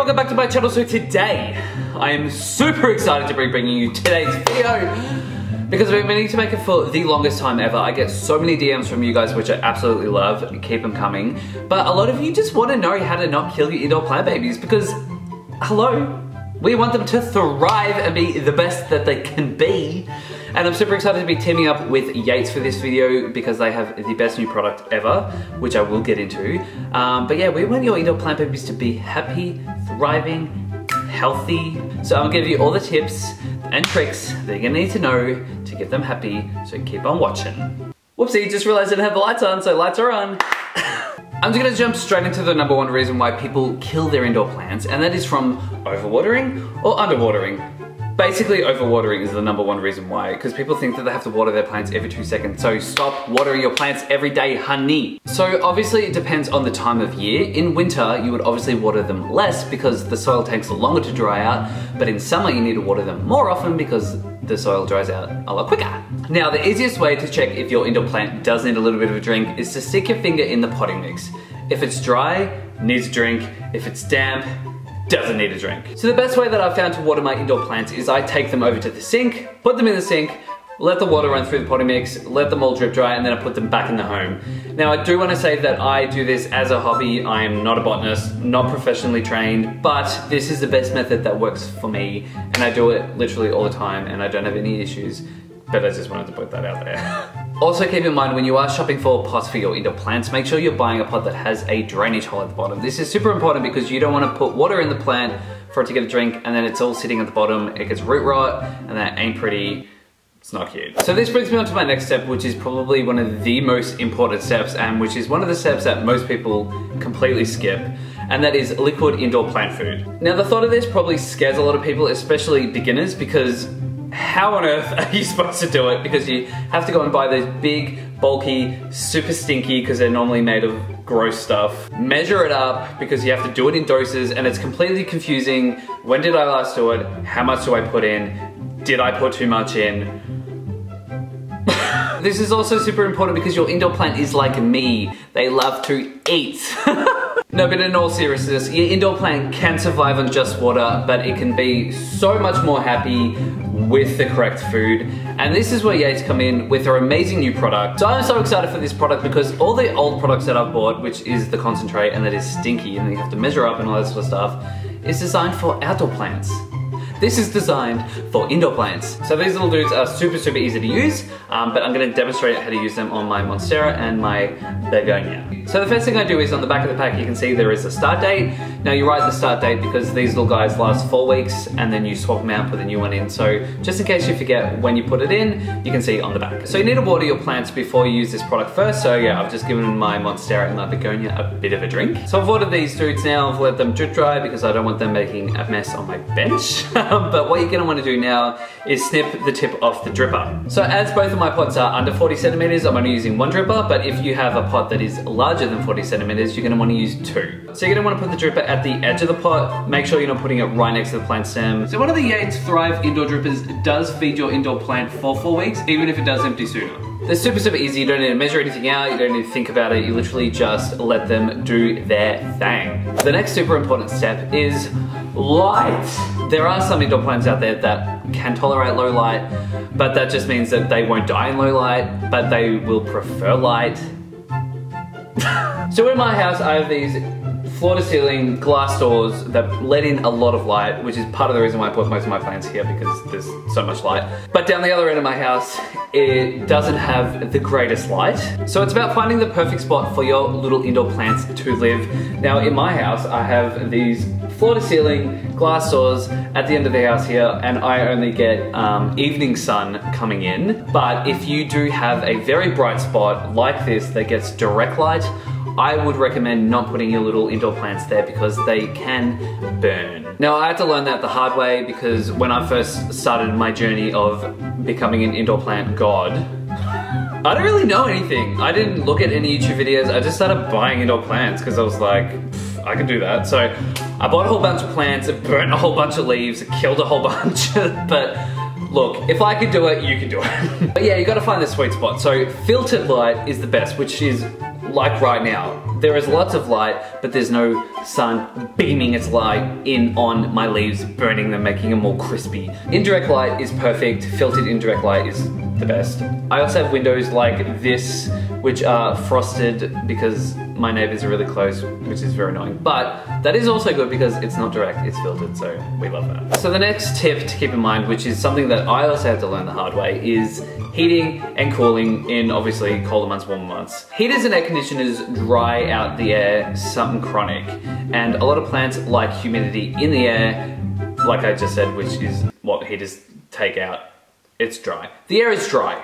welcome back to my channel. So today, I am super excited to be bringing you today's video because we've been meaning to make it for the longest time ever. I get so many DMs from you guys, which I absolutely love. Keep them coming. But a lot of you just want to know how to not kill your indoor plant babies because, hello, we want them to thrive and be the best that they can be. And I'm super excited to be teaming up with Yates for this video because they have the best new product ever, which I will get into. But yeah, we want your indoor plant babies to be happy, thriving, healthy. So I'm gonna give you all the tips and tricks that you're gonna need to know to get them happy, so keep on watching. Whoopsie, just realized I didn't have the lights on, so lights are on. I'm just gonna jump straight into the #1 reason why people kill their indoor plants, and that is from overwatering or underwatering. Basically, overwatering is the #1 reason why, because people think that they have to water their plants every 2 seconds. So stop watering your plants every day, honey. So obviously it depends on the time of year. In winter, you would obviously water them less because the soil takes longer to dry out. But in summer, you need to water them more often because the soil dries out a lot quicker. Now, the easiest way to check if your indoor plant does need a little bit of a drink is to stick your finger in the potting mix. If it's dry, needs a drink. If it's damp, doesn't need a drink. So the best way that I've found to water my indoor plants is I take them over to the sink, put them in the sink, let the water run through the potting mix, let them all drip dry, and then I put them back in the home. Now, I do want to say that I do this as a hobby. I am not a botanist, not professionally trained, but this is the best method that works for me, and I do it literally all the time, and I don't have any issues, but I just wanted to put that out there. Also keep in mind when you are shopping for pots for your indoor plants, make sure you're buying a pot that has a drainage hole at the bottom. This is super important because you don't want to put water in the plant for it to get a drink and then it's all sitting at the bottom, it gets root rot, and that ain't pretty. It's not cute. So this brings me on to my next step, which is probably one of the most important steps and which is one of the steps that most people completely skip, and that is liquid indoor plant food. Now the thought of this probably scares a lot of people, especially beginners, because how on earth are you supposed to do it? Because you have to go and buy those big, bulky, super stinky, because they're normally made of gross stuff. Measure it up because you have to do it in doses and it's completely confusing. When did I last do it? How much do I put in? Did I put too much in? This is also super important because your indoor plant is like me. They love to eat. No, but in all seriousness, your indoor plant can survive on just water, but it can be so much more happy with the correct food. And this is where Yates come in with their amazing new product. So I'm so excited for this product because all the old products that I've bought, which is the concentrate and that is stinky and you have to measure up and all that sort of stuff, is designed for outdoor plants. This is designed for indoor plants. So these little dudes are super, super easy to use, but I'm gonna demonstrate how to use them on my Monstera and my Begonia. So the first thing I do is on the back of the pack, you can see there is a start date. Now you write the start date because these little guys last 4 weeks and then you swap them out, put a new one in. So just in case you forget when you put it in, you can see on the back. So you need to water your plants before you use this product first. So yeah, I've just given my Monstera and my Begonia a bit of a drink. So I've watered these dudes now, I've let them drip dry because I don't want them making a mess on my bench. But what you're gonna wanna do now is snip the tip off the dripper. So as both of my pots are under 40 centimeters, I'm only using 1 dripper, but if you have a pot that is larger than 40 centimeters, you're gonna wanna use 2. So you're gonna wanna put the dripper at the edge of the pot, make sure you're not putting it right next to the plant stem. So one of the Yates Thrive indoor drippers does feed your indoor plant for 4 weeks, even if it does empty sooner. They're super, super easy. You don't need to measure anything out. You don't need to think about it. You literally just let them do their thing. The next super important step is light. There are some indoor plants out there that can tolerate low light, but that just means that they won't die in low light, but they will prefer light. So in my house, I have these floor-to-ceiling glass doors that let in a lot of light, which is part of the reason why I put most of my plants here because there's so much light. But down the other end of my house, it doesn't have the greatest light. So it's about finding the perfect spot for your little indoor plants to live. Now in my house, I have these floor-to-ceiling glass doors at the end of the house here, and I only get evening sun coming in. But if you do have a very bright spot like this that gets direct light, I would recommend not putting your little indoor plants there because they can burn. Now I had to learn that the hard way because when I first started my journey of becoming an indoor plant god, I don't really know anything. I didn't look at any YouTube videos. I just started buying indoor plants because I was like, I can do that. So I bought a whole bunch of plants, burnt a whole bunch of leaves, killed a whole bunch, but look, if I could do it, you can do it. But yeah, you gotta find the sweet spot. So filtered light is the best, which is like right now. There is lots of light, but there's no sun beaming its light in on my leaves, burning them, making them more crispy. Indirect light is perfect. Filtered indirect light is the best. I also have windows like this, which are frosted because my neighbors are really close, which is very annoying. But that is also good because it's not direct, it's filtered, so we love that. So the next tip to keep in mind, which is something that I also had to learn the hard way, is heating and cooling in obviously colder months, warmer months. Heaters and air conditioners dry out the air, something chronic. And a lot of plants like humidity in the air, like I just said, which is what heaters take out. It's dry. The air is dry.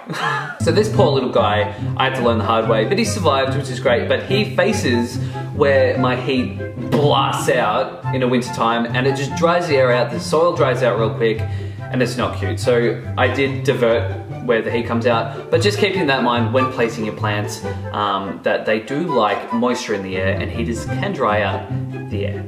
So this poor little guy, I had to learn the hard way, but he survived, which is great. But he faces where my heat blasts out in the winter time, and it just dries the air out. The soil dries out real quick, and it's not cute. So I did divert where the heat comes out, but just keeping that in mind when placing your plants, that they do like moisture in the air, and heaters can dry out the air.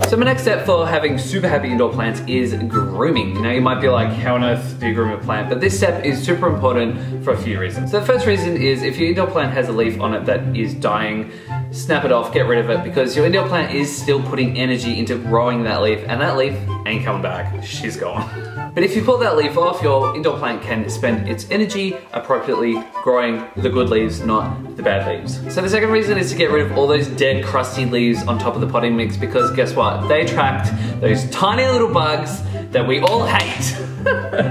So my next step for having super happy indoor plants is grooming. Now you might be like, how on earth do you groom a plant? But this step is super important for a few reasons. So the first reason is if your indoor plant has a leaf on it that is dying, snap it off, get rid of it, because your indoor plant is still putting energy into growing that leaf, and that leaf ain't coming back, she's gone. But if you pull that leaf off, your indoor plant can spend its energy appropriately growing the good leaves, not the bad leaves. So the second reason is to get rid of all those dead, crusty leaves on top of the potting mix, because guess what? They attract those tiny little bugs that we all hate.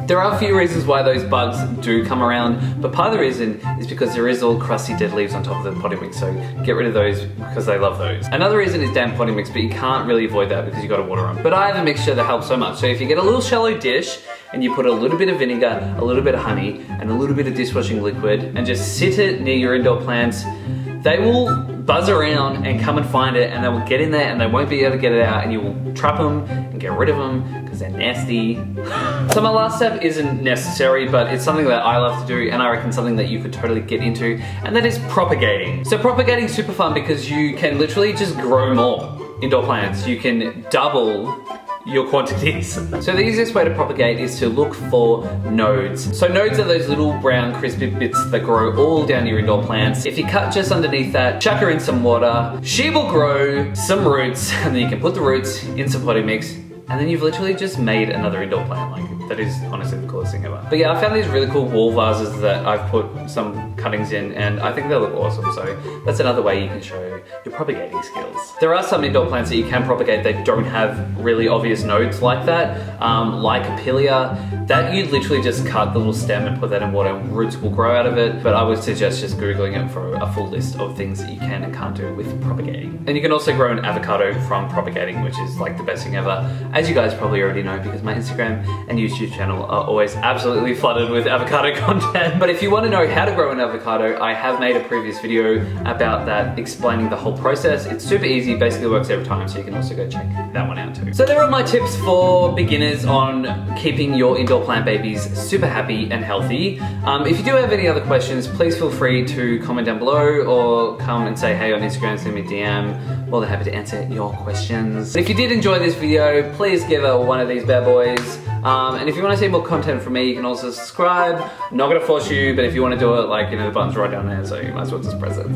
There are a few reasons why those bugs do come around, but part of the reason is because there is all crusty dead leaves on top of the potting mix, so get rid of those because they love those. Another reason is damp potting mix, but you can't really avoid that because you gotta water them. But I have a mixture that helps so much. So if you get a little shallow dish and you put a little bit of vinegar, a little bit of honey, and a little bit of dishwashing liquid, and just sit it near your indoor plants, they will buzz around and come and find it, and they will get in there and they won't be able to get it out, and you will trap them and get rid of them because they're nasty. So my last step isn't necessary, but it's something that I love to do, and I reckon something that you could totally get into, and that is propagating. So propagating is super fun because you can literally just grow more indoor plants. You can double your quantities. So the easiest way to propagate is to look for nodes. So nodes are those little brown crispy bits that grow all down your indoor plants. If you cut just underneath that, chuck her in some water, she will grow some roots, and then you can put the roots in some potting mix, and then you've literally just made another indoor plant. Like, that is honestly the coolest thing ever. But yeah, I found these really cool wall vases that I've put some cuttings in, and I think they look awesome. So that's another way you can show your propagating skills. There are some indoor plants that you can propagate that don't have really obvious nodes like that, like Apilia, that you literally just cut the little stem and put that in water, and roots will grow out of it. But I would suggest just Googling it for a full list of things that you can and can't do with propagating. And you can also grow an avocado from propagating, which is like the best thing ever, as you guys probably already know because my Instagram and YouTube channel are always absolutely flooded with avocado content. But if you want to know how to grow an avocado, I have made a previous video about that, explaining the whole process. It's super easy, basically works every time, so you can also go check that one out too. So there are my tips for beginners on keeping your indoor plant babies super happy and healthy. If you do have any other questions, please feel free to comment down below or come and say hey on Instagram, send me a DM. More than happy to answer your questions. If you did enjoy this video, please give it one of these bad boys. And if you want to see more content from me, you can also subscribe. I'm not going to force you, but if you want to do it, like, you know, the button's right down there, so you might as well just press it.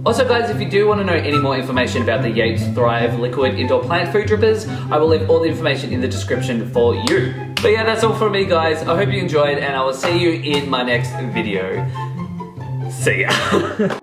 Also guys, if you do want to know any more information about the Yates Thrive liquid indoor plant food drippers, I will leave all the information in the description for you. But yeah, that's all from me guys. I hope you enjoyed, and I will see you in my next video. See ya.